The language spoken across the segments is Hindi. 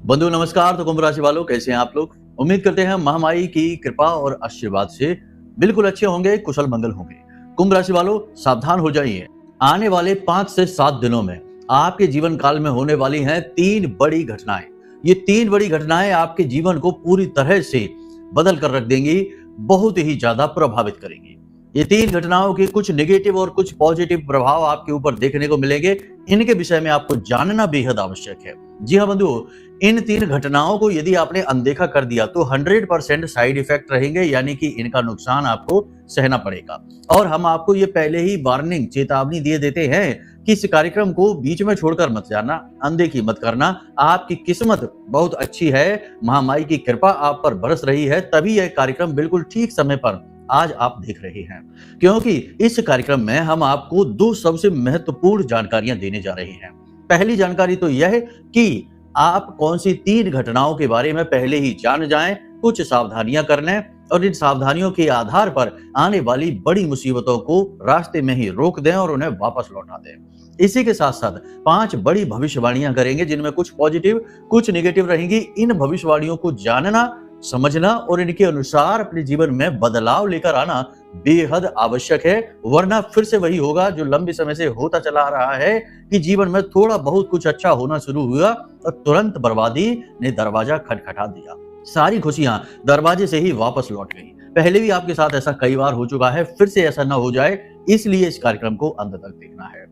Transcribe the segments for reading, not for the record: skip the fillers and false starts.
बंधु नमस्कार। तो कुंभ राशि वालों, कैसे हैं आप लोग? उम्मीद करते हैं महामाई की कृपा और आशीर्वाद से बिल्कुल अच्छे होंगे, कुशल मंगल होंगे। कुंभ राशि वालों, सावधान हो जाइए। आने वाले 5 से 7 दिनों में आपके जीवन काल में होने वाली हैं 3 बड़ी घटनाएं। ये 3 बड़ी घटनाएं आपके जीवन को पूरी तरह से बदल कर रख देंगी, बहुत ही ज्यादा प्रभावित करेंगी। ये 3 घटनाओं के कुछ नेगेटिव और कुछ पॉजिटिव प्रभाव आपके ऊपर देखने को मिलेंगे। इनके विषय में आपको जानना बेहद आवश्यक है। जी हाँ बंधुओं, इन 3 घटनाओं को यदि आपने अनदेखा कर दिया तो 100% साइड इफेक्ट रहेंगे, यानी कि इनका नुकसान आपको सहना पड़ेगा। और हम आपको ये पहले ही वार्निंग, चेतावनी दिए देते हैं कि इस कार्यक्रम को बीच में छोड़कर मत जाना, अनदेखी मत करना। आपकी किस्मत बहुत अच्छी है, महामाई की कृपा आप पर बरस रही है, तभी यह कार्यक्रम बिल्कुल ठीक समय पर आज आप देख रहे हैं। क्योंकि इस कार्यक्रम में हम आपको 2 सबसे महत्वपूर्ण जानकारियां देने जा रहे हैं। पहली जानकारी तो यह है कि आप कौन सी 3 घटनाओं के बारे में पहले ही जान जाएं, कुछ सावधानियां कर लें और इन सावधानियों के आधार पर आने वाली बड़ी मुसीबतों को रास्ते में ही रोक दें और उन्हें वापस लौटा दें। इसी के साथ साथ 5 बड़ी भविष्यवाणियां करेंगे, जिनमें कुछ पॉजिटिव कुछ नेगेटिव रहेंगी। इन भविष्यवाणियों को जानना, समझना और इनके अनुसार अपने जीवन में बदलाव लेकर आना बेहद आवश्यक है, वरना फिर से वही होगा जो लंबे समय से होता चला आ रहा है कि जीवन में थोड़ा बहुत कुछ अच्छा होना शुरू हुआ और तुरंत बर्बादी ने दरवाजा खटखटा दिया। सारी खुशियां दरवाजे से ही वापस लौट गई। पहले भी आपके साथ ऐसा कई बार हो चुका है, फिर से ऐसा ना हो जाए, इसलिए इस कार्यक्रम को अंत तक देखना है।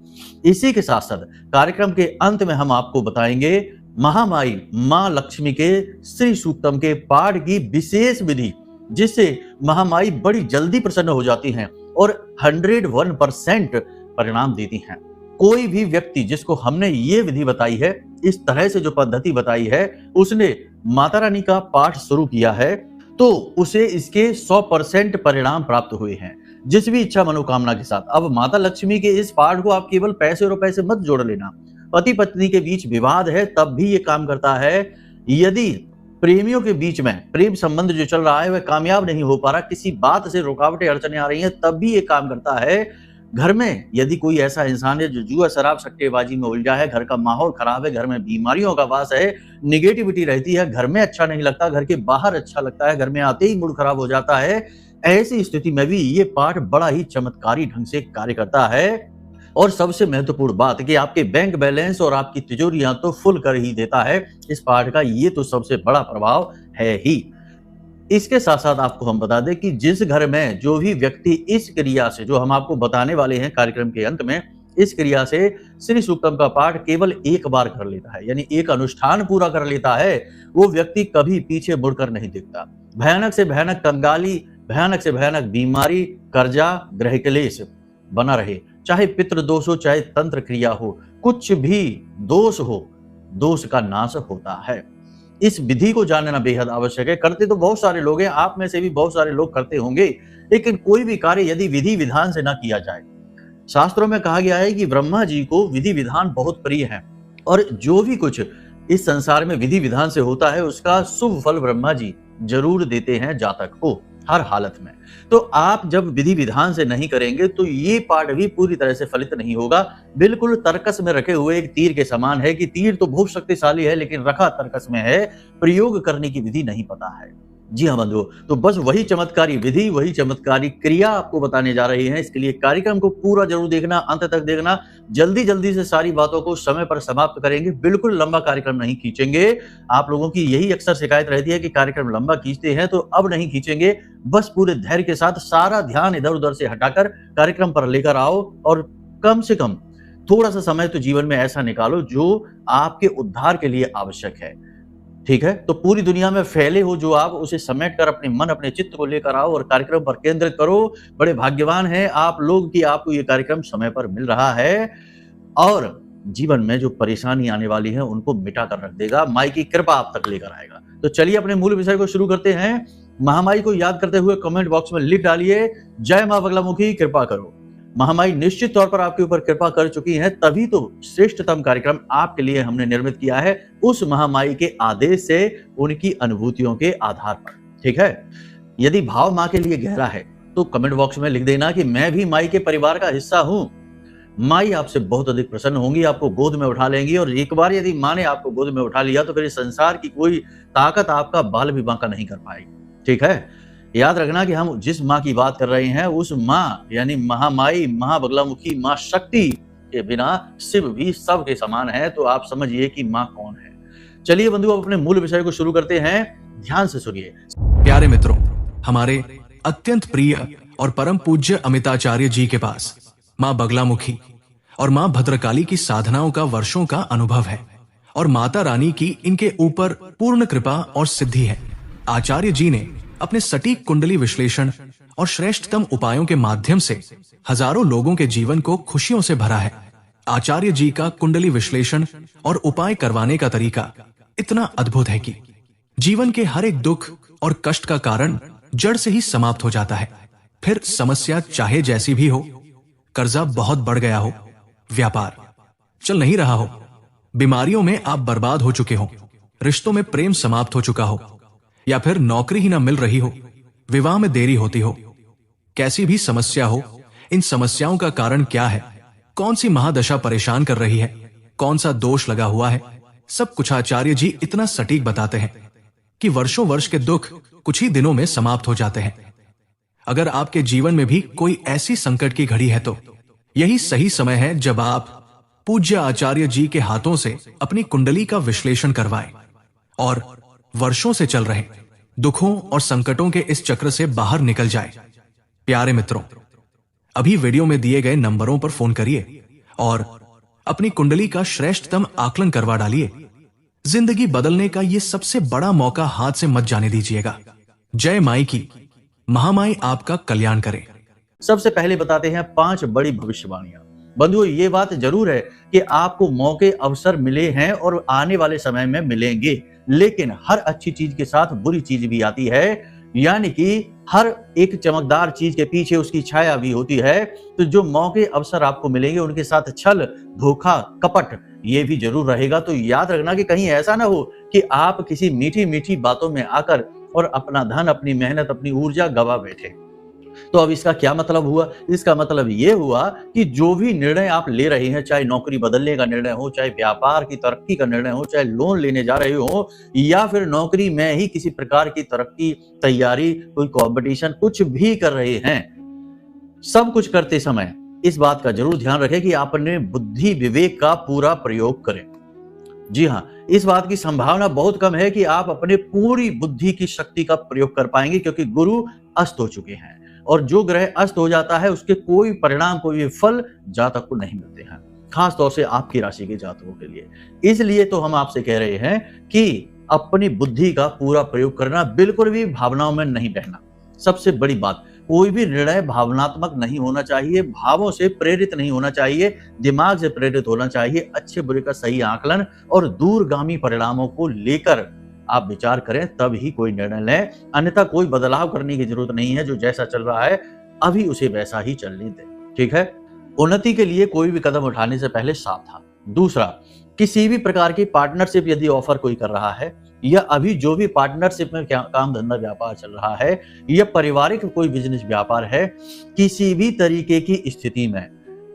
इसी के साथ साथ कार्यक्रम के अंत में हम आपको बताएंगे महामाई मां लक्ष्मी के श्री सूक्तम के पाठ की विशेष विधि, जिससे महामाई बड़ी जल्दी प्रसन्न हो जाती हैं और 101% परिणाम देती हैं। कोई भी व्यक्ति जिसको हमने ये विधि बताई है, इस तरह से जो पद्धति बताई है, उसने माता रानी का पाठ शुरू किया है तो उसे इसके 100% परिणाम प्राप्त हुए हैं, जिस भी इच्छा मनोकामना के साथ। अब माता लक्ष्मी के इस पाठ को आप केवल पैसे और रुपए से मत जोड़ लेना। पति पत्नी के बीच विवाद है तब भी ये काम करता है। यदि प्रेमियों के बीच में प्रेम संबंध जो चल रहा है वह कामयाब नहीं हो पा रहा, किसी बात से रुकावटें अड़चने आ रही हैं, तब भी ये काम करता है। घर में यदि कोई ऐसा इंसान है जो जुआ शराब सट्टेबाजी में उलझा है, घर का माहौल खराब है, घर में बीमारियों का वास है, निगेटिविटी रहती है, घर में अच्छा नहीं लगता, घर के बाहर अच्छा लगता है, घर में आते ही मूड खराब हो जाता है, ऐसी स्थिति में भी ये पाठ बड़ा ही चमत्कारी ढंग से कार्य करता है। और सबसे महत्वपूर्ण बात कि आपके बैंक बैलेंस और आपकी तिजोरियां तो फुल कर ही देता है इस पाठ का, ये तो सबसे बड़ा प्रभाव है ही। इसके साथ साथ आपको हम बता दें कि जिस घर में जो भी व्यक्ति इस क्रिया से, जो हम आपको बताने वाले हैं कार्यक्रम के अंत में, इस क्रिया से श्री सूक्तम का पाठ केवल एक बार कर लेता है, यानी एक अनुष्ठान पूरा कर लेता है, वो व्यक्ति कभी पीछे मुड़कर नहीं देखता। भयानक से भयानक कंगाली, भयानक से भयानक बीमारी, कर्जा, गृह क्लेश बना रहे, चाहे पितृ दोष हो, चाहे तंत्र क्रिया हो, कुछ भी दोष हो, दोष का नाश होता है। इस विधि को जानना बेहद आवश्यक है। करते तो बहुत सारे लोग हैं, आप में से भी बहुत सारे लोग करते होंगे, लेकिन कोई भी कार्य यदि विधि विधान से ना किया जाए, शास्त्रों में कहा गया है कि ब्रह्मा जी को विधि विधान बहुत प्रिय है और जो भी कुछ इस संसार में विधि विधान से होता है उसका शुभ फल ब्रह्मा जी जरूर देते हैं जातक को, हर हालत में। तो आप जब विधि विधान से नहीं करेंगे तो ये पाठ भी पूरी तरह से फलित नहीं होगा। बिल्कुल तर्कस में रखे हुए एक तीर के समान है कि तीर तो बहुत शक्तिशाली है, लेकिन रखा तर्कस में है, प्रयोग करने की विधि नहीं पता है। जी हाँ बंधुओं, तो बस वही चमत्कारी विधि, वही चमत्कारी क्रिया आपको बताने जा रही है। इसके लिए कार्यक्रम को पूरा जरूर देखना, अंत तक देखना। जल्दी जल्दी से सारी बातों को समय पर समाप्त करेंगे, बिल्कुल लंबा कार्यक्रम नहीं खींचेंगे। आप लोगों की यही अक्सर शिकायत रहती है कि कार्यक्रम लंबा खींचते हैं, तो अब नहीं खींचेंगे। बस पूरे धैर्य के साथ सारा ध्यान इधर उधर से हटाकर कार्यक्रम पर लेकर आओ और कम से कम थोड़ा सा समय तो जीवन में ऐसा निकालो जो आपके उद्धार के लिए आवश्यक है। ठीक है, तो पूरी दुनिया में फैले हो जो आप, उसे समेट कर अपने मन, अपने चित्त को लेकर आओ और कार्यक्रम पर केंद्रित करो। बड़े भाग्यवान हैं आप लोग कि आपको ये कार्यक्रम समय पर मिल रहा है और जीवन में जो परेशानी आने वाली है उनको मिटा कर रख देगा। माई की कृपा आप तक लेकर आएगा। तो चलिए अपने मूल विषय को शुरू करते हैं। महामाई को याद करते हुए कमेंट बॉक्स में लिख डालिए, जय मां बगलामुखी कृपा करो। महामाई निश्चित तौर पर आपके ऊपर कृपा कर चुकी है, तभी तो श्रेष्ठतम कार्यक्रम आपके लिए हमने निर्मित किया है, उस महामाई के आदेश से, उनकी अनुभूतियों के आधार पर। ठीक है, यदि भाव मां के लिए गहरा है तो कमेंट बॉक्स में लिख देना कि मैं भी माई के परिवार का हिस्सा हूं। माई आपसे बहुत अधिक प्रसन्न होंगी, आपको गोद में उठा लेंगी, और एक बार यदि माँ ने आपको गोद में उठा लिया तो फिर इस संसार की कोई ताकत आपका बाल भी बांका नहीं कर पाएगी। ठीक है, याद रखना कि हम जिस माँ की बात कर रहे हैं उस माँ यानी महामाई, महाबगलामुखी, माँ शक्ति के बिना शिव भी सब के समान है। तो आप समझिए कि माँ कौन है। चलिए बंधु, अब अपने मूल विषय को शुरू करते हैं, ध्यान से सुनिए। प्यारे मित्रों, हमारे अत्यंत प्रिय और परम पूज्य अमिताचार्य जी के पास माँ बगलामुखी और माँ भद्रकाली की साधनाओं का वर्षों का अनुभव है और माता रानी की इनके ऊपर पूर्ण कृपा और सिद्धि है। आचार्य जी ने अपने सटीक कुंडली विश्लेषण और श्रेष्ठतम उपायों के माध्यम से हजारों लोगों के जीवन को खुशियों से भरा है। आचार्य जी का कुंडली विश्लेषण और उपाय करवाने का तरीका इतना अद्भुत है कि जीवन के हर एक दुख और कष्ट का कारण जड़ से ही समाप्त हो जाता है। फिर समस्या चाहे जैसी भी हो, कर्जा बहुत बढ़ गया हो, व्यापार चल नहीं रहा हो, बीमारियों में आप बर्बाद हो चुके हो, रिश्तों में प्रेम समाप्त हो चुका हो, या फिर नौकरी ही ना मिल रही हो, विवाह में देरी होती हो, कैसी भी समस्या हो, इन समस्याओं का कारण क्या है, कौन सी महादशा परेशान कर रही है, कौन सा दोष लगा हुआ है, सब कुछ आचार्य जी इतना सटीक बताते हैं कि वर्षों वर्ष के दुख कुछ ही दिनों में समाप्त हो जाते हैं। अगर आपके जीवन में भी कोई ऐसी संकट की घड़ी है तो यही सही समय है जब आप पूज्य आचार्य जी के हाथों से अपनी कुंडली का विश्लेषण करवाएं और वर्षों से चल रहे दुखों और संकटों के इस चक्र से बाहर निकल जाए। प्यारे मित्रों, अभी वीडियो में दिए गए नंबरों पर फोन करिए और अपनी कुंडली का श्रेष्ठतम आकलन करवा डालिए। जिंदगी बदलने का ये सबसे बड़ा मौका हाथ से मत जाने दीजिएगा। जय माई की, महामाई आपका कल्याण करे। सबसे पहले बताते हैं 5 बड़ी भविष्यवाणियां। बंधुओं, ये बात जरूर है कि आपको मौके अवसर मिले हैं और आने वाले समय में मिलेंगे, लेकिन हर अच्छी चीज के साथ बुरी चीज भी आती है, यानी कि हर एक चमकदार चीज के पीछे उसकी छाया भी होती है। तो जो मौके अवसर आपको मिलेंगे उनके साथ छल, धोखा, कपट ये भी जरूर रहेगा। तो याद रखना कि कहीं ऐसा ना हो कि आप किसी मीठी मीठी बातों में आकर और अपना धन, अपनी मेहनत, अपनी ऊर्जा गवा बैठे। तो अब इसका क्या मतलब हुआ? इसका मतलब ये हुआ कि जो भी निर्णय आप ले रहे हैं, चाहे नौकरी बदलने का निर्णय हो, चाहे व्यापार की तरक्की का निर्णय हो, चाहे लोन लेने जा रहे हो, या फिर नौकरी में ही किसी प्रकार की तरक्की, तैयारी, कोई कंपटीशन, कुछ भी कर रहे हैं, सब कुछ करते समय इस बात का जरूर ध्यान रखें कि आप अपने बुद्धि विवेक का पूरा प्रयोग करें। जी हाँ, इस बात की संभावना बहुत कम है कि आप अपने पूरी बुद्धि की शक्ति का प्रयोग कर पाएंगे, क्योंकि गुरु अस्त हो चुके हैं और जो ग्रह अस्त हो जाता है उसके कोई परिणाम, कोई फल जातक को नहीं मिलते हैं, खास तौर से आपकी राशि के जातकों के लिए। इसलिए तो हम आपसे कह रहे हैं कि अपनी बुद्धि का पूरा प्रयोग करना, बिल्कुल भी भावनाओं में नहीं बहना। सबसे बड़ी बात, कोई भी निर्णय भावनात्मक नहीं होना चाहिए, भावों से प्रेरित नहीं होना चाहिए, दिमाग से प्रेरित होना चाहिए। अच्छे बुरे का सही आकलन और दूरगामी परिणामों को लेकर आप विचार करें, तब ही कोई निर्णय लें, अन्यथा कोई बदलाव करने की जरूरत नहीं है। जो जैसा चल रहा है अभी उसे वैसा ही चलने दें। ठीक है, उन्नति के लिए कोई भी कदम उठाने से पहले सावधान। दूसरा, किसी भी प्रकार की पार्टनरशिप यदि ऑफर कोई कर रहा है, या अभी जो भी पार्टनरशिप में काम धंधा व्यापार चल रहा है, या पारिवारिक कोई बिजनेस व्यापार है, किसी भी तरीके की स्थिति में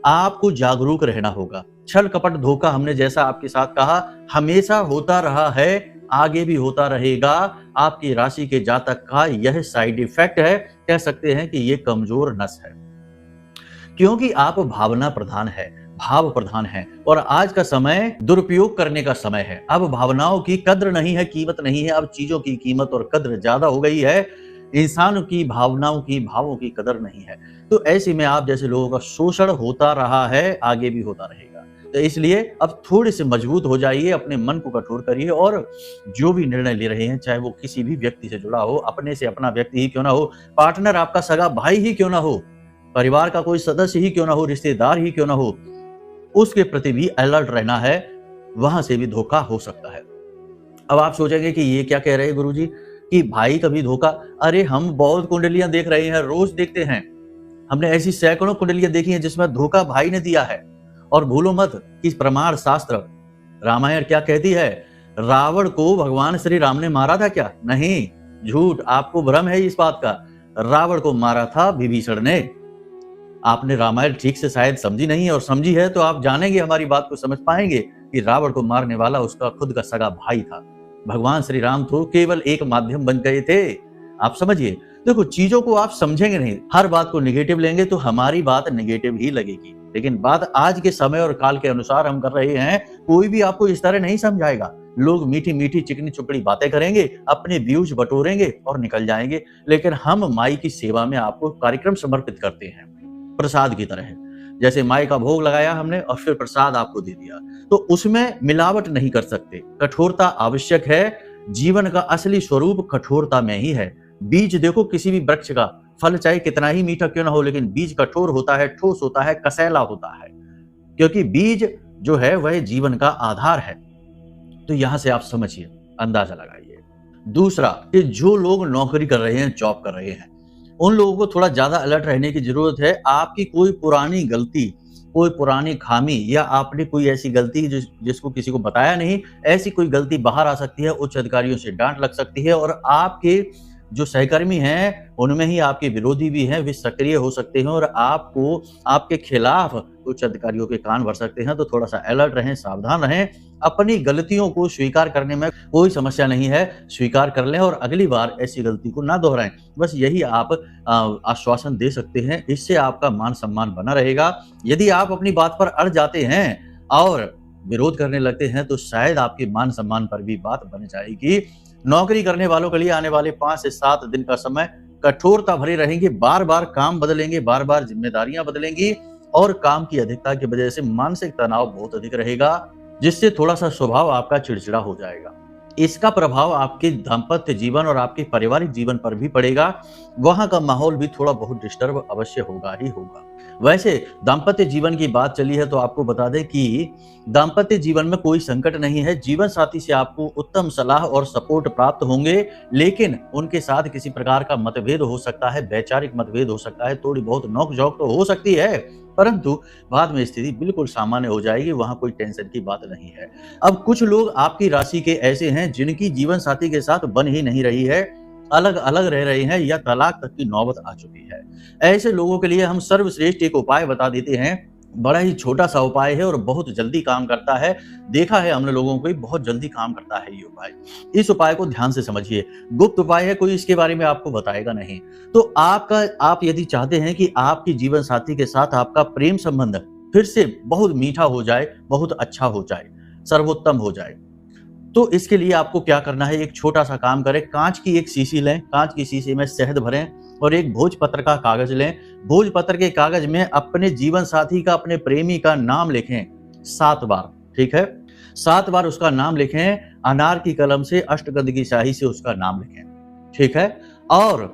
आपको जागरूक रहना होगा। छल कपट धोखा, हमने जैसा आपके साथ कहा, हमेशा होता रहा है, आगे भी होता रहेगा। आपकी राशि के जातक का यह साइड इफेक्ट है, कह सकते हैं कि यह कमजोर नस है, क्योंकि आप भावना प्रधान है, भाव प्रधान है, और आज का समय दुरुपयोग करने का समय है। अब भावनाओं की कद्र नहीं है, कीमत नहीं है, अब चीजों की कीमत और कद्र ज्यादा हो गई है, इंसान की भावनाओं की, भावों की कदर नहीं है। तो ऐसे में आप जैसे लोगों का शोषण होता रहा है, आगे भी होता रहेगा। तो इसलिए अब थोड़े से मजबूत हो जाइए, अपने मन को कठोर करिए, और जो भी निर्णय ले रहे हैं, चाहे वो किसी भी व्यक्ति से जुड़ा हो, अपने से अपना व्यक्ति ही क्यों ना हो, पार्टनर आपका सगा भाई ही क्यों ना हो, परिवार का कोई सदस्य ही क्यों ना हो, रिश्तेदार ही क्यों ना हो, उसके प्रति भी अलर्ट रहना है, वहां से भी धोखा हो सकता है। अब आप सोचेंगे कि ये क्या कह रहे हैं गुरुजी कि भाई कभी धोखा? अरे हम बहुत कुंडलियां देख रहे हैं, रोज देखते हैं, हमने ऐसी सैकड़ों कुंडलियां देखी हैं जिसमें धोखा भाई ने दिया है। और भूलो मत कि प्रमाण शास्त्र रामायण क्या कहती है, रावण को भगवान श्री राम ने मारा था क्या? नहीं, झूठ, आपको भ्रम है इस बात का। रावण को मारा था विभीषण ने। आपने रामायण ठीक से शायद समझी नहीं है, और समझी है तो आप जानेंगे, हमारी बात को समझ पाएंगे कि रावण को मारने वाला उसका खुद का सगा भाई था। भगवान श्री राम तो केवल एक माध्यम बन गए थे। आप समझिए, देखो चीजों को आप समझेंगे नहीं, हर बात को निगेटिव लेंगे तो हमारी बात निगेटिव ही लगेगी। लेकिन बात आज के समय और काल के अनुसार हम कर रहे हैं, कोई भी आपको इस तरह नहीं समझाएगा। लोग मीठी मीठी चिकनी चुपड़ी बातें करेंगे, अपने व्यूज बटोरेंगे और निकल जाएंगे। लेकिन हम माई की सेवा में आपको कार्यक्रम समर्पित करते हैं प्रसाद की तरह। जैसे माई का भोग लगाया हमने और फिर प्रसाद आपको दे दिया, तो उसमें मिलावट नहीं कर सकते। कठोरता आवश्यक है, जीवन का असली स्वरूप कठोरता में ही है। बीज देखो किसी भी वृक्ष का, फल चाहे कितना ही मीठा क्यों ना हो, लेकिन बीज कठोर होता है, ठोस होता है, कसैला होता है, क्योंकि बीज जो है वह जीवन का आधार है। तो यहां से आप समझिए, अंदाजा लगाइए। दूसरा कि जो लोग नौकरी कर रहे हैं, जॉब कर रहे हैं, उन लोगों को थोड़ा ज्यादा अलर्ट रहने की जरूरत है। आपकी कोई पुरानी गलती, कोई पुरानी खामी, या आपने कोई ऐसी गलती जिसको किसी को बताया नहीं, ऐसी कोई गलती बाहर आ सकती है, उच्च अधिकारियों से डांट लग सकती है, और आपके जो सहकर्मी हैं उनमें ही आपके विरोधी भी हैं, वे सक्रिय हो सकते हैं और आपको, आपके खिलाफ उच्च अधिकारियों के कान भर सकते हैं। तो थोड़ा सा अलर्ट रहें, सावधान रहें। अपनी गलतियों को स्वीकार करने में कोई समस्या नहीं है, स्वीकार कर लें और अगली बार ऐसी गलती को ना दोहराएं। बस यही आप आश्वासन दे सकते हैं, इससे आपका मान सम्मान बना रहेगा। यदि आप अपनी बात पर अड़ जाते हैं और विरोध करने लगते हैं तो शायद आपके मान सम्मान पर भी बात बन जाएगी। नौकरी करने वालों के लिए आने वाले 5 से 7 दिन का समय कठोरता भरे रहेंगे, बार बार काम बदलेंगे, बार बार जिम्मेदारियां बदलेंगी, और काम की अधिकता की वजह से मानसिक तनाव बहुत अधिक रहेगा, जिससे थोड़ा सा स्वभाव आपका चिड़चिड़ा हो जाएगा। इसका प्रभाव आपके दाम्पत्य जीवन और आपके पारिवारिक जीवन पर भी पड़ेगा। वहां का माहौल भी थोड़ा बहुत डिस्टर्ब अवश्य होगा ही होगा। वैसे दाम्पत्य जीवन की बात चली है तो आपको बता दें कि दाम्पत्य जीवन में कोई संकट नहीं है। जीवन साथी से आपको उत्तम सलाह और सपोर्ट प्राप्त होंगे, लेकिन उनके साथ किसी प्रकार का मतभेद हो सकता है, वैचारिक मतभेद हो सकता है, थोड़ी बहुत नोक-झोंक तो हो सकती है, परंतु बाद में स्थिति बिल्कुल सामान्य हो जाएगी, वहां कोई टेंशन की बात नहीं है। अब कुछ लोग आपकी राशि के ऐसे हैं जिनकी जीवन साथी के साथ बन ही नहीं रही है, अलग अलग रह रहे हैं या तलाक तक की नौबत आ चुकी है। ऐसे लोगों के लिए हम सर्वश्रेष्ठ एक उपाय बता देते हैं। बड़ा ही छोटा सा उपाय है और बहुत जल्दी काम करता है। देखा है हमने लोगों को, बहुत जल्दी काम करता है ये उपाय। इस उपाय को ध्यान से समझिए। गुप्त उपाय है, कोई इसके बारे में आपको बताएगा नहीं। तो आप यदि चाहते हैं कि आपकी जीवन साथी के साथ आपका प्रेम संबंध फिर से बहुत मीठा हो जाए, बहुत अच्छा हो जाए, सर्वोत्तम हो जाए, तो इसके लिए आपको क्या करना है, एक छोटा सा काम करें। कांच की एक शीशी लें, कांच की शीशी में शहद भरें और एक भोजपत्र का कागज लें। भोजपत्र के कागज में अपने जीवन साथी का, अपने प्रेमी का नाम लिखें 7 बार, ठीक है। 7 बार उसका नाम लिखें, अनार की कलम से, अष्टगंध की स्याही से उसका नाम लिखें, ठीक है। और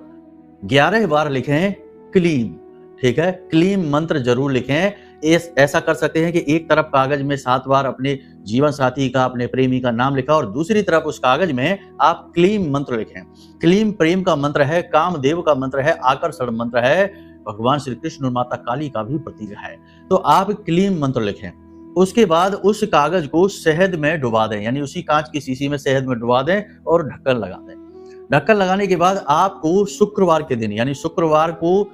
11 बार लिखें क्लीम, ठीक है। क्लीम मंत्र जरूर लिखें। ऐसा कर सकते हैं कि एक तरफ कागज में 7 बार अपने जीवन साथी का, अपने प्रेमी का नाम लिखा और दूसरी तरफ उस कागज में आप क्लीम मंत्र लिखें। क्लीम प्रेम का मंत्र है, कामदेव का मंत्र है, आकर्षण मंत्र है, भगवान श्री कृष्ण और माता काली का भी प्रतीक है। तो आप क्लीम मंत्र लिखें। उसके बाद उस कागज को शहद में डुबा दें, यानी उसी कांच की शीशी में शहद में डुबा दें और ढक्कन लगा दें। ढक्कन लगाने के बाद आपको शुक्रवार के दिन, यानी शुक्रवार को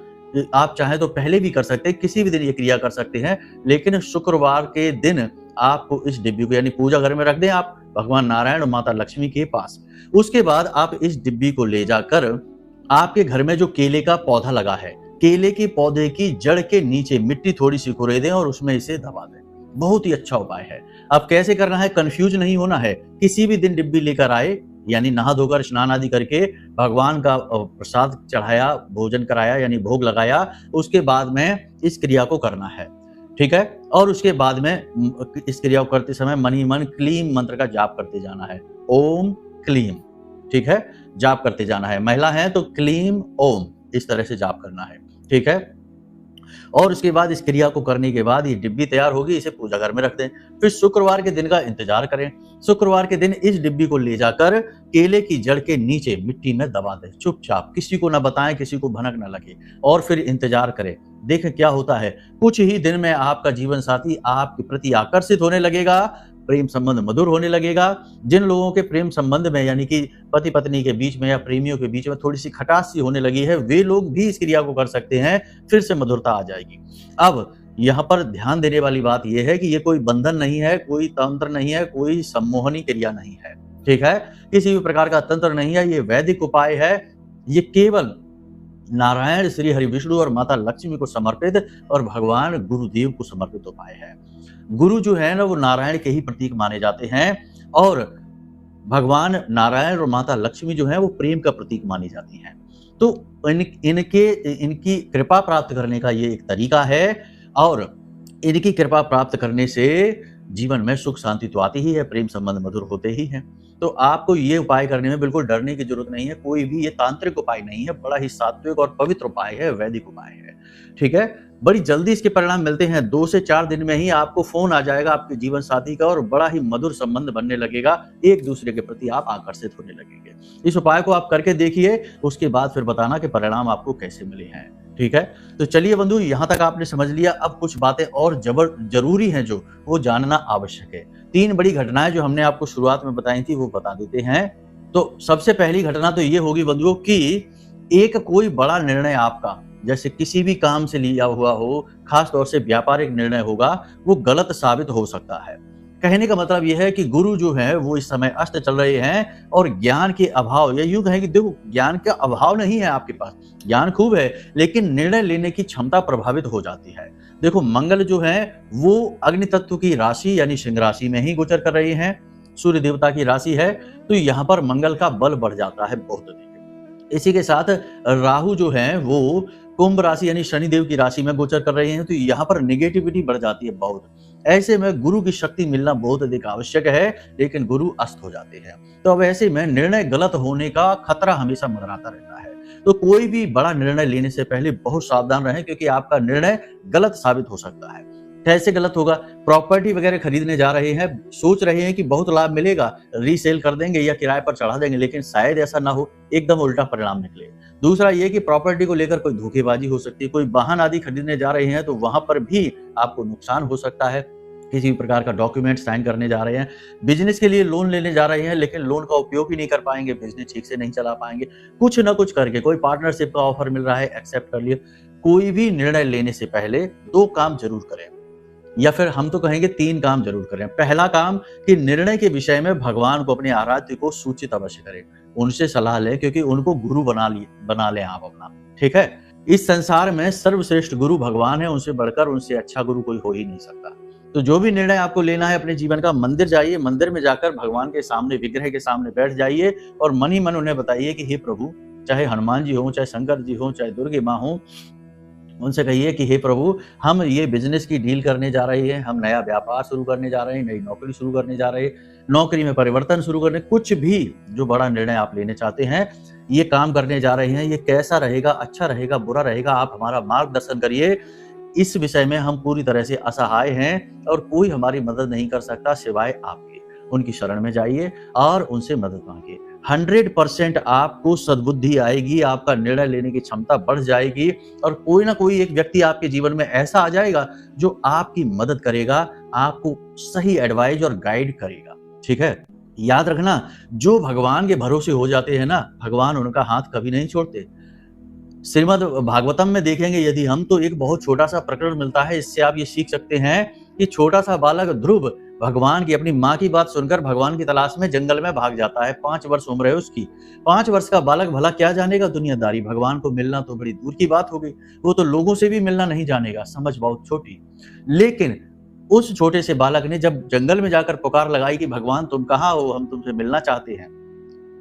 आप चाहे तो पहले भी कर सकते हैं, किसी भी दिन ये क्रिया कर सकते हैं, लेकिन शुक्रवार के दिन आपको इस डिब्बी को, यानी पूजा घर में रख दें आप भगवान नारायण और माता लक्ष्मी के पास। उसके बाद आप इस डिब्बी को ले जाकर आपके घर में जो केले का पौधा लगा है, केले के पौधे की जड़ के नीचे मिट्टी थोड़ी सी खुरे दें और उसमें इसे दबा दें। बहुत ही अच्छा उपाय है। अब कैसे करना है, कंफ्यूज नहीं होना है। किसी भी दिन डिब्बी लेकर आए, यानी नहा धोकर स्नान आदि करके भगवान का प्रसाद चढ़ाया, भोजन कराया, यानी भोग लगाया, उसके बाद में इस क्रिया को करना है, ठीक है। और उसके बाद में इस क्रिया को करते समय मन ही मन क्लीम मंत्र का जाप करते जाना है, ओम क्लीम, ठीक है, जाप करते जाना है। महिला है तो क्लीम ओम, इस तरह से जाप करना है, ठीक है। और उसके बाद इस क्रिया को करने के बाद ये डिब्बी तैयार होगी, इसे पूजा घर में रख दें। फिर शुक्रवार के दिन का इंतजार करें। शुक्रवार के दिन इस डिब्बी को ले जाकर केले की जड़ के नीचे मिट्टी में दबा दें, चुपचाप, किसी को ना बताएं, किसी को भनक ना लगे, और फिर इंतजार करें, देखें क्या होता है। कुछ ही दिन में आपका जीवन साथी आपके प्रति आकर्षित होने लगेगा, प्रेम संबंध मधुर होने लगेगा। जिन लोगों के प्रेम संबंध में यानी कि पति पत्नी के बीच में या प्रेमियों के बीच में थोड़ी सी खटास सी होने लगी है, वे लोग भी इस क्रिया को कर सकते हैं, फिर से मधुरता आ जाएगी। अब यहाँ पर ध्यान देने वाली बात यह है कि ये कोई बंधन नहीं है, कोई तंत्र नहीं है, कोई सम्मोहनी क्रिया नहीं है, ठीक है। किसी भी प्रकार का तंत्र नहीं है, ये वैदिक उपाय है। ये केवल नारायण, श्री हरि विष्णु और माता लक्ष्मी को समर्पित और भगवान गुरुदेव को समर्पित उपाय है। गुरु जो है ना, वो नारायण के ही प्रतीक माने जाते हैं और भगवान नारायण और माता लक्ष्मी जो है वो प्रेम का प्रतीक मानी जाती हैं। तो इनकी कृपा प्राप्त करने का ये एक तरीका है और इनकी कृपा प्राप्त करने से जीवन में सुख शांति तो आती ही है, प्रेम संबंध मधुर होते ही हैं। तो आपको ये उपाय करने में बिल्कुल डरने की जरूरत नहीं है। कोई भी ये तांत्रिक उपाय नहीं है, बड़ा ही सात्विक और पवित्र उपाय है, वैदिक उपाय है, ठीक है। बड़ी जल्दी इसके परिणाम मिलते हैं। 2 से 4 दिन में ही आपको फोन आ जाएगा आपके जीवन साथी का और बड़ा ही मधुर संबंध बनने लगेगा, एक दूसरे के प्रति आप आकर्षित होने लगेंगे। इस उपाय को आप करके देखिए, उसके बाद फिर बताना कि परिणाम आपको कैसे मिले हैं, ठीक है। तो चलिए बंधु, यहाँ तक आपने समझ लिया। अब कुछ बातें और जरूरी हैं जो वो जानना आवश्यक है। 3 बड़ी घटनाएं जो हमने आपको शुरुआत में बताई थी वो बता देते हैं। तो सबसे पहली घटना तो ये होगी बंधुओं कि एक कोई बड़ा निर्णय आपका, जैसे किसी भी काम से लिया हुआ हो, खास तौर से व्यापारिक निर्णय होगा, वो गलत साबित हो सकता है। कहने का मतलब यह है कि गुरु जो है वो इस समय अस्त चल रहे हैं और ज्ञान के अभाव, या यूं कहें कि देखो ज्ञान का अभाव नहीं है आपके पास, ज्ञान खूब है, लेकिन निर्णय लेने की क्षमता प्रभावित हो जाती है। देखो मंगल जो है वो अग्नि तत्व की राशि यानी सिंह राशि में ही गोचर कर रहे हैं, सूर्य देवता की राशि है, तो यहाँ पर मंगल का बल बढ़ जाता है बहुत अधिक। इसी के साथ राहु जो है वो कुंभ राशि यानी शनिदेव की राशि में गोचर कर रहे हैं, तो यहाँ पर निगेटिविटी बढ़ जाती है बहुत। ऐसे में गुरु की शक्ति मिलना बहुत अधिक आवश्यक है, लेकिन गुरु अस्त हो जाते हैं। तो अब ऐसे में निर्णय गलत होने का खतरा हमेशा मंडराता रहता है। तो कोई भी बड़ा निर्णय लेने से पहले बहुत सावधान रहें, क्योंकि आपका निर्णय गलत साबित हो सकता है। कैसे गलत होगा? प्रॉपर्टी वगैरह खरीदने जा रहे हैं, सोच रहे हैं कि बहुत लाभ मिलेगा, रीसेल कर देंगे या किराए पर चढ़ा देंगे, लेकिन शायद ऐसा ना हो, एकदम उल्टा परिणाम निकले। दूसरा ये कि प्रॉपर्टी को लेकर कोई धोखेबाजी हो सकती है। कोई वाहन आदि खरीदने जा रहे हैं तो वहां पर भी आपको नुकसान हो सकता है। किसी भी प्रकार का डॉक्यूमेंट साइन करने जा रहे हैं, बिजनेस के लिए लोन लेने जा रहे हैं, लेकिन लोन का उपयोग ही नहीं कर पाएंगे, बिजनेस ठीक से नहीं चला पाएंगे। कुछ ना कुछ करके कोई पार्टनरशिप का ऑफर मिल रहा है, एक्सेप्ट कर लिए। कोई भी निर्णय लेने से पहले 2 काम जरूर करें, या फिर हम तो कहेंगे 3 काम जरूर करें। पहला काम कि निर्णय के विषय में भगवान को, अपने आराध्य को सूचित अवश्य करें, उनसे सलाह लें, क्योंकि उनको गुरु बना लें आप अपना, ठीक है। इस संसार में सर्वश्रेष्ठ गुरु भगवान है, उनसे बढ़कर, उनसे अच्छा गुरु कोई हो ही नहीं सकता। तो जो भी निर्णय आपको लेना है अपने जीवन का, मंदिर जाइए, मंदिर में जाकर भगवान के सामने, विग्रह के सामने बैठ जाइए और मन ही मन उन्हें बताइए कि हे प्रभु, चाहे हनुमान जी हो, चाहे शंकर जी हो, चाहे दुर्गे माँ हो, उनसे कहिए कि हे प्रभु, हम ये बिजनेस की डील करने जा रहे हैं, हम नया व्यापार शुरू करने जा रहे हैं, नई नौकरी शुरू करने जा रहे हैं, नौकरी में परिवर्तन शुरू करने, कुछ भी जो बड़ा निर्णय आप लेने चाहते हैं, ये काम करने जा रहे हैं, ये कैसा रहेगा, अच्छा रहेगा, बुरा रहेगा, आप हमारा मार्गदर्शन करिए। इस विषय में हम पूरी तरह से असहाय हैं और कोई हमारी मदद नहीं कर सकता सिवाय आपके। उनकी शरण में जाइए और उनसे मदद मांगिए। 100% आपको सद्बुद्धि आएगी, आपका निर्णय लेने की क्षमता बढ़ जाएगी और कोई ना कोई एक व्यक्ति आपके जीवन में ऐसा आ जाएगा जो आपकी मदद करेगा, आपको सही एडवाइस और गाइड करेगा, ठीक है। याद रखना, जो भगवान के भरोसे हो जाते हैं ना, भगवान उनका हाथ कभी नहीं छोड़ते। श्रीमद् भागवतम में देखेंगे यदि हम, तो एक बहुत छोटा सा प्रकरण मिलता है, इससे आप ये सीख सकते हैं कि छोटा सा बालक ध्रुव भगवान की, अपनी माँ की बात सुनकर भगवान की तलाश में जंगल में भाग जाता है। 5 वर्ष उम्र है उसकी। 5 वर्ष का बालक भला क्या जानेगा दुनियादारी, भगवान को मिलना तो बड़ी दूर की बात हो गई, वो तो लोगों से भी मिलना नहीं जानेगा, समझ बहुत छोटी। लेकिन उस छोटे से बालक ने जब जंगल में जाकर पुकार लगाई कि भगवान तुम कहाँ हो, हम तुमसे मिलना चाहते हैं,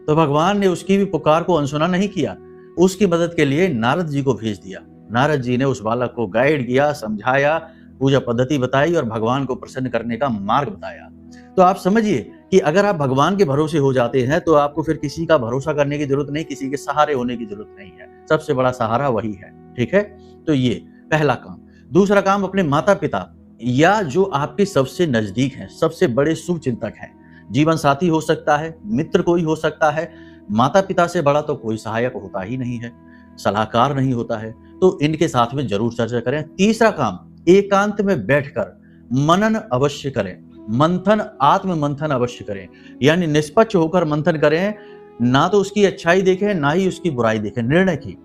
तो भगवान ने उसकी भी पुकार को अनसुना नहीं किया। उसकी मदद के लिए नारद जी को भेज दिया। नारद जी ने उस बालक को गाइड किया, समझाया, पूजा पद्धति बताई और भगवान को प्रसन्न करने का मार्ग बताया। तो आप समझिए कि अगर आप भगवान के भरोसे हो जाते हैं तो आपको फिर किसी का भरोसा करने की जरूरत नहीं, किसी के सहारे होने की जरूरत नहीं है। सबसे बड़ा सहारा वही है, ठीक है। तो ये पहला काम। दूसरा काम, अपने माता पिता या जो आपके सबसे नजदीक हैं, सबसे बड़े शुभ चिंतक हैं, जीवन साथी हो सकता है, मित्र कोई हो सकता है, माता पिता से बड़ा तो कोई सहायक होता ही नहीं है, सलाहकार नहीं होता है, तो इनके साथ में जरूर चर्चा करें। तीसरा काम, एकांत में बैठकर मनन अवश्य करें। मंथन, आत्म मंथन अवश्य करें, यानी निष्पक्ष होकर मंथन करें, ना तो उसकी अच्छाई देखें ना ही उसकी बुराई देखें। निर्णय की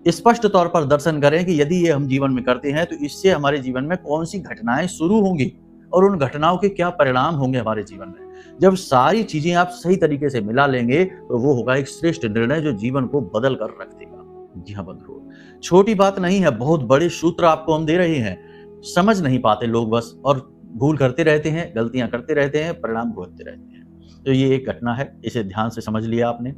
स्पष्ट तौर पर दर्शन करें कि यदि ये हम जीवन में करते हैं तो इससे हमारे जीवन में कौन सी घटनाएं शुरू होंगी और उन घटनाओं के क्या परिणाम होंगे हमारे जीवन में। जब सारी चीजें आप सही तरीके से मिला लेंगे तो वो होगा एक श्रेष्ठ निर्णय जो जीवन को बदल कर रख देगा। जी हाँ बंधुओं, छोटी बात नहीं है, बहुत बड़े सूत्र आपको हम दे रहे हैं। समझ नहीं पाते लोग बस, और भूल करते रहते हैं, गलतियां करते रहते हैं, परिणाम भुगतते रहते हैं। तो ये एक घटना है, इसे ध्यान से समझ लिया आपने।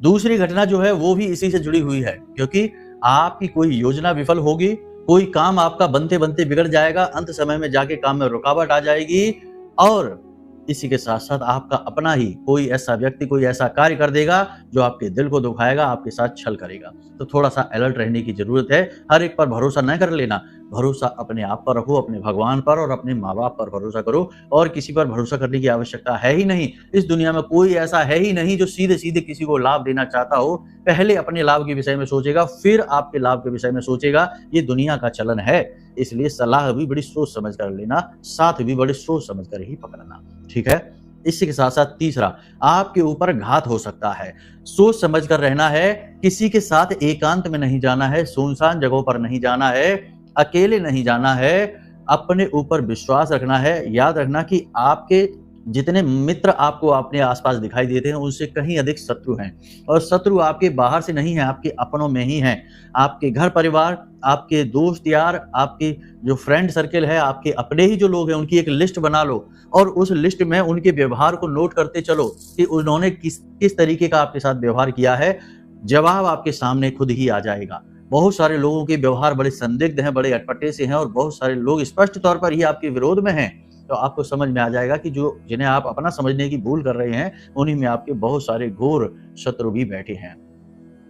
दूसरी घटना जो है वो भी इसी से जुड़ी हुई है, क्योंकि आपकी कोई योजना विफल होगी, कोई काम आपका बनते बनते बिगड़ जाएगा, अंत समय में जाके काम में रुकावट आ जाएगी, और इसी के साथ साथ आपका अपना ही कोई ऐसा व्यक्ति कोई ऐसा कार्य कर देगा जो आपके दिल को दुखाएगा, आपके साथ छल करेगा। तो थोड़ा सा अलर्ट रहने की जरूरत है। हर एक पर भरोसा न कर लेना, भरोसा अपने आप पर रखो, अपने भगवान पर और अपने माँ बाप पर भरोसा करो, और किसी पर भरोसा करने की आवश्यकता है ही नहीं। इस दुनिया में कोई ऐसा है ही नहीं जो सीधे सीधे किसी को लाभ देना चाहता हो। पहले अपने लाभ के विषय में सोचेगा, फिर आपके लाभ के विषय में सोचेगा। ये दुनिया का चलन है, इसलिए सलाह भी बड़ी सोच समझ कर लेना, साथ भी बड़ी सोच समझ कर ही पकड़ना। ठीक है। इसी के साथ साथ तीसरा, आपके ऊपर घात हो सकता है, सोच समझ कर रहना है। किसी के साथ एकांत में नहीं जाना है, सुनसान जगहों पर नहीं जाना है, अकेले नहीं जाना है, अपने ऊपर विश्वास रखना है। याद रखना कि आपके जितने मित्र आपको अपने आसपास दिखाई देते हैं उनसे कहीं अधिक शत्रु हैं, और शत्रु आपके बाहर से नहीं है, आपके अपनों में ही हैं। आपके घर परिवार, आपके दोस्त यार, आपके जो फ्रेंड सर्किल है, आपके अपने ही जो लोग हैं, उनकी एक लिस्ट बना लो और उस लिस्ट में उनके व्यवहार को नोट करते चलो कि उन्होंने किस तरीके का आपके साथ व्यवहार किया है। जवाब आपके सामने खुद ही आ जाएगा। बहुत सारे लोगों के व्यवहार बड़े संदिग्ध हैं, बड़े अटपटे से हैं, और बहुत सारे लोग स्पष्ट तौर पर ही आपके विरोध में हैं। तो आपको समझ में आ जाएगा कि जो जिन्हें आप अपना समझने की भूल कर रहे हैं, उन्हीं में आपके बहुत सारे घोर शत्रु भी बैठे हैं।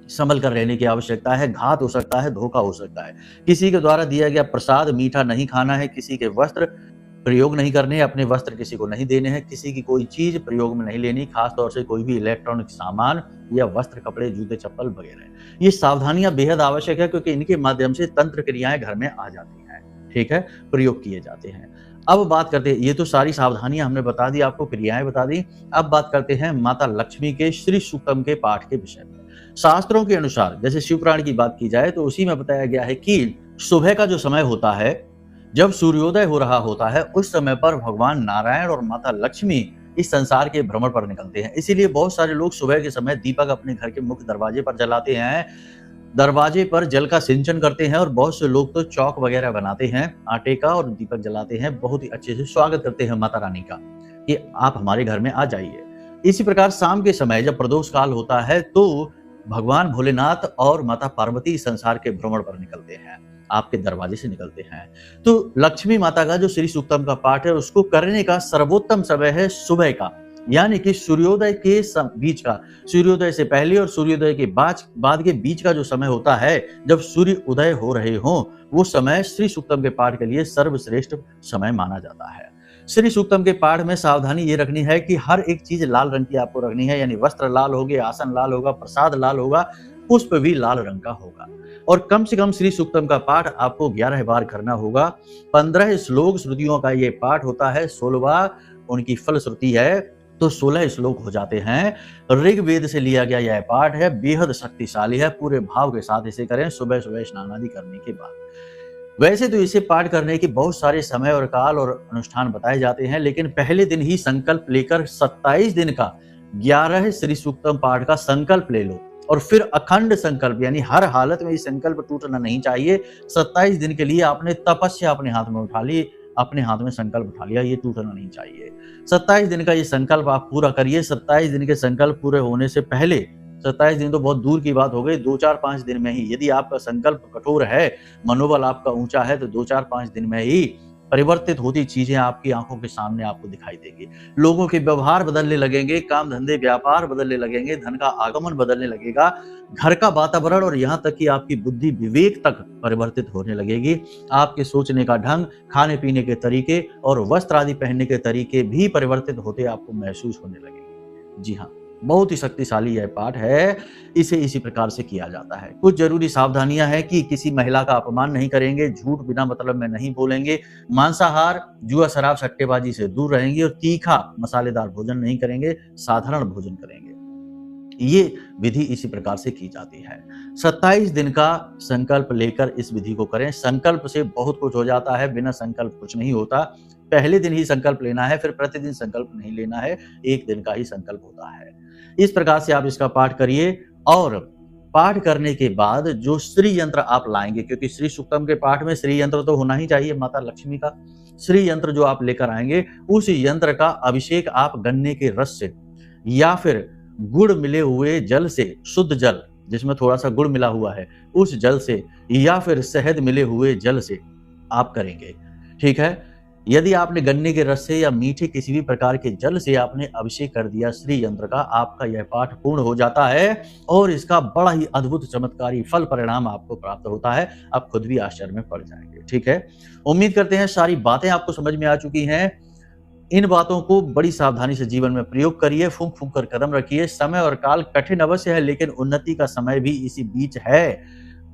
संभल कर रहने की आवश्यकता है। घात हो सकता है, धोखा हो सकता है। किसी के द्वारा दिया गया प्रसाद मीठा नहीं खाना है, किसी के वस्त्र प्रयोग नहीं करने, अपने वस्त्र किसी को नहीं देने हैं, किसी की कोई चीज प्रयोग में नहीं लेनी, खासतौर से कोई भी इलेक्ट्रॉनिक सामान या वस्त्र, कपड़े, जूते, चप्पल वगैरह। ये सावधानियां बेहद आवश्यक है, क्योंकि इनके माध्यम से तंत्र क्रियाएं घर में आ जाती हैं। ठीक है, प्रयोग किए जाते हैं। अब बात करते हैं, ये तो सारी सावधानियां हमने बता दी, आपको क्रियाएं बता दी। अब बात करते हैं माता लक्ष्मी के श्री सूक्तम के पाठ के विषय में। शास्त्रों के अनुसार, जैसे शिवपुराण की बात की जाए तो उसी में बताया गया है कि सुबह का जो समय होता है, जब सूर्योदय हो रहा होता है, उस समय पर भगवान नारायण और माता लक्ष्मी इस संसार के भ्रमण पर निकलते हैं। इसीलिए बहुत सारे लोग सुबह के समय दीपक अपने घर के मुख्य दरवाजे पर जलाते हैं, दरवाजे पर जल का सिंचन करते हैं, और बहुत से लोग तो चौक वगैरह बनाते हैं आटे का और दीपक जलाते हैं। बहुत ही अच्छे से स्वागत करते हैं माता रानी का कि आप हमारे घर में आ जाइए। इसी प्रकार शाम के समय जब प्रदोष काल होता है तो भगवान भोलेनाथ और माता पार्वती संसार के भ्रमण पर निकलते हैं, आपके दरवाजे से निकलते हैं। तो लक्ष्मी माता का जो श्री सूक्तम का पाठ है उसको करने का सर्वोत्तम समय है सुबह का, यानी कि सूर्योदय के बीच का, सूर्योदय से पहले और सूर्योदय के बाद के बीच का जो समय होता है, जब सूर्य उदय हो रहे हों, वो समय श्री सूक्तम के पाठ के लिए सर्वश्रेष्ठ समय माना जाता है। श्री सूक्तम के पाठ में सावधानी ये रखनी है कि हर एक चीज लाल रंग की आपको रखनी है, यानी वस्त्र लाल होंगे, आसन लाल होगा, प्रसाद लाल होगा, पुष्प भी लाल रंग का होगा, और कम से कम श्री सूक्तम का पाठ आपको 11 बार करना होगा। 15 श्लोक श्रुतियों का ये पाठ होता है, 16वां उनकी फल श्रुति है, तो 16 श्लोक हो जाते हैं। ऋग्वेद से लिया गया यह पाठ है, बेहद शक्तिशाली है। पूरे भाव के साथ इसे करें सुबह सुबह स्नान आदि करने के बाद। वैसे तो इसे पाठ करने के बहुत सारे समय और काल और अनुष्ठान बताए जाते हैं, लेकिन पहले दिन ही संकल्प लेकर 27 दिन का 11 श्री सूक्तम पाठ का संकल्प ले लो, और फिर अखंड संकल्प, यानी हर हालत में ये संकल्प टूटना नहीं चाहिए। 27 दिन के लिए आपने तपस्या अपने हाथ में उठा ली, अपने हाथ में संकल्प उठा लिया, ये टूटना नहीं चाहिए। 27 दिन का ये संकल्प आप पूरा करिए। 27 दिन के संकल्प पूरे होने से पहले, 27 दिन तो बहुत दूर की बात हो गई, 2-4-5 दिन में ही, यदि आपका संकल्प कठोर है, मनोबल आपका ऊंचा है, तो 2-4-5 दिन में ही परिवर्तित होती चीजें आपकी आंखों के सामने आपको दिखाई देगी। लोगों के व्यवहार बदलने लगेंगे, काम धंधे व्यापार बदलने लगेंगे, धन का आगमन बदलने लगेगा, घर का वातावरण और यहाँ तक कि आपकी बुद्धि विवेक तक परिवर्तित होने लगेगी। आपके सोचने का ढंग, खाने पीने के तरीके और वस्त्र आदि पहनने के तरीके भी परिवर्तित होते आपको महसूस होने लगेंगे। जी हाँ, बहुत ही शक्तिशाली यह पाठ है। इसे इसी प्रकार से किया जाता है। कुछ जरूरी सावधानियां हैं कि किसी महिला का अपमान नहीं करेंगे, झूठ बिना मतलब में नहीं बोलेंगे, मांसाहार, जुआ, शराब, सट्टेबाजी से दूर रहेंगे और तीखा मसालेदार भोजन नहीं करेंगे, साधारण भोजन करेंगे। ये विधि इसी प्रकार से की जाती है। 27 दिन का संकल्प लेकर इस विधि को करें। संकल्प से बहुत कुछ हो जाता है, बिना संकल्प कुछ नहीं होता। पहले दिन ही संकल्प लेना है, फिर प्रतिदिन संकल्प नहीं लेना है, एक दिन का ही संकल्प होता है। इस प्रकार से आप इसका पाठ करिए और पाठ करने के बाद जो श्री यंत्र आप लाएंगे, क्योंकि श्री सूक्तम के पाठ में श्री यंत्र तो होना ही चाहिए, माता लक्ष्मी का श्री यंत्र जो आप लेकर आएंगे, उस यंत्र का अभिषेक आप गन्ने के रस से या फिर गुड़ मिले हुए जल से, शुद्ध जल जिसमें थोड़ा सा गुड़ मिला हुआ है, उस जल से या फिर शहद मिले हुए जल से आप करेंगे। ठीक है। यदि आपने गन्ने के रस से या मीठे किसी भी प्रकार के जल से आपने अभिषेक कर दिया श्री यंत्र का, आपका यह पाठ पूर्ण हो जाता है और इसका बड़ा ही अद्भुत चमत्कारी फल परिणाम आपको प्राप्त होता है। आप खुद भी आश्चर्य में पड़ जाएंगे। ठीक है। उम्मीद करते हैं सारी बातें आपको समझ में आ चुकी हैं। इन बातों को बड़ी सावधानी से जीवन में प्रयोग करिए, फूंक फूंक कर कदम रखिए। समय और काल कठिन अवश्य है, लेकिन उन्नति का समय भी इसी बीच है।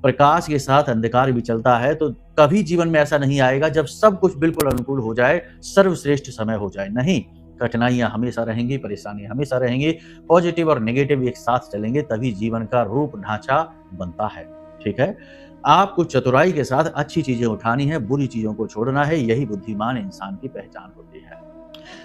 प्रकाश के साथ अंधकार भी चलता है, तो कभी जीवन में ऐसा नहीं आएगा जब सब कुछ बिल्कुल अनुकूल हो जाए, सर्वश्रेष्ठ समय हो जाए। नहीं, कठिनाइयां हमेशा रहेंगी, परेशानियां हमेशा रहेंगी। पॉजिटिव और नेगेटिव एक साथ चलेंगे, तभी जीवन का रूप ढांचा बनता है। ठीक है। आपको चतुराई के साथ अच्छी चीजें उठानी है, बुरी चीजों को छोड़ना है। यही बुद्धिमान इंसान की पहचान होती है।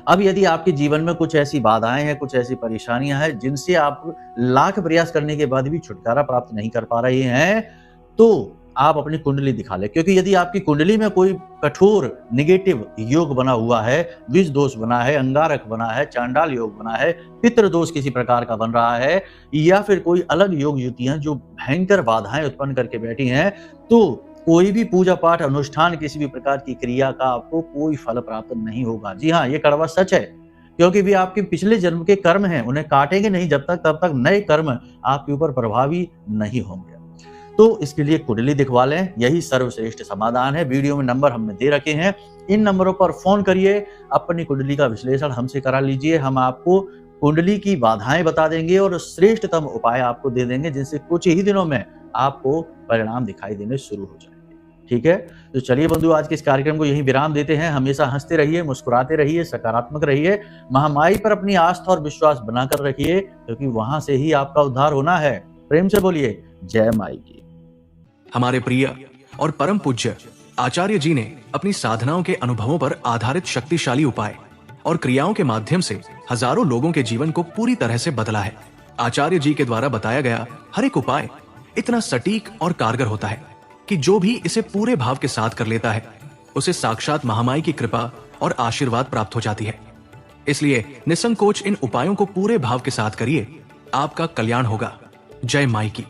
अब यदि आपके जीवन में कुछ ऐसी बाधाएं हैं, कुछ ऐसी परेशानियां हैं जिनसे आप लाख प्रयास करने के बाद भी छुटकारा प्राप्त नहीं कर पा रहे हैं, तो आप अपनी कुंडली दिखा लें। क्योंकि यदि आपकी कुंडली में कोई कठोर नेगेटिव योग बना हुआ है, विष दोष बना है, अंगारक बना है, चांडाल योग बना है, पितृ दोष किसी प्रकार का बन रहा है, या फिर कोई अलग योग युतियां जो भयंकर बाधाएं उत्पन्न करके बैठी हैं, तो कोई भी पूजा पाठ अनुष्ठान, किसी भी प्रकार की क्रिया का आपको कोई फल प्राप्त नहीं होगा। जी हाँ, ये कड़वा सच है। क्योंकि भी आपके पिछले जन्म के कर्म हैं, उन्हें काटेंगे नहीं जब तक, तब तक नए कर्म आपके ऊपर प्रभावी नहीं होंगे। तो इसके लिए कुंडली दिखवा लें, यही सर्वश्रेष्ठ समाधान है। वीडियो में नंबर हमने दे रखे हैं, इन नंबरों पर फोन करिए, अपनी कुंडली का विश्लेषण हमसे करा लीजिए। हम आपको कुंडली की बाधाएं बता देंगे और श्रेष्ठतम उपाय आपको दे देंगे, जिनसे कुछ ही दिनों में आपको परिणाम दिखाई देने शुरू हो जाएंगे। ठीक है। तो चलिए बंधु, आज के इस कार्यक्रम को यहीं विराम देते हैं। हमेशा हंसते रहिए, मुस्कुराते रहिए, सकारात्मक रहिए, महामाई पर अपनी आस्था और विश्वास बनाकर रखिए, क्योंकि वहां से ही आपका उद्धार होना है। प्रेम से बोलिए जय माई की। हमारे प्रिय और परम पूज्य आचार्य जी ने अपनी साधनाओं के अनुभवों पर आधारित शक्तिशाली उपाय और क्रियाओं के माध्यम से हजारों लोगों के जीवन को पूरी तरह से बदला है। आचार्य जी के द्वारा बताया गया हर एक उपाय इतना सटीक और कारगर होता है कि जो भी इसे पूरे भाव के साथ कर लेता है, उसे साक्षात महामाई की कृपा और आशीर्वाद प्राप्त हो जाती है। इसलिए निसंकोच इन उपायों को पूरे भाव के साथ करिए, आपका कल्याण होगा। जय माई की।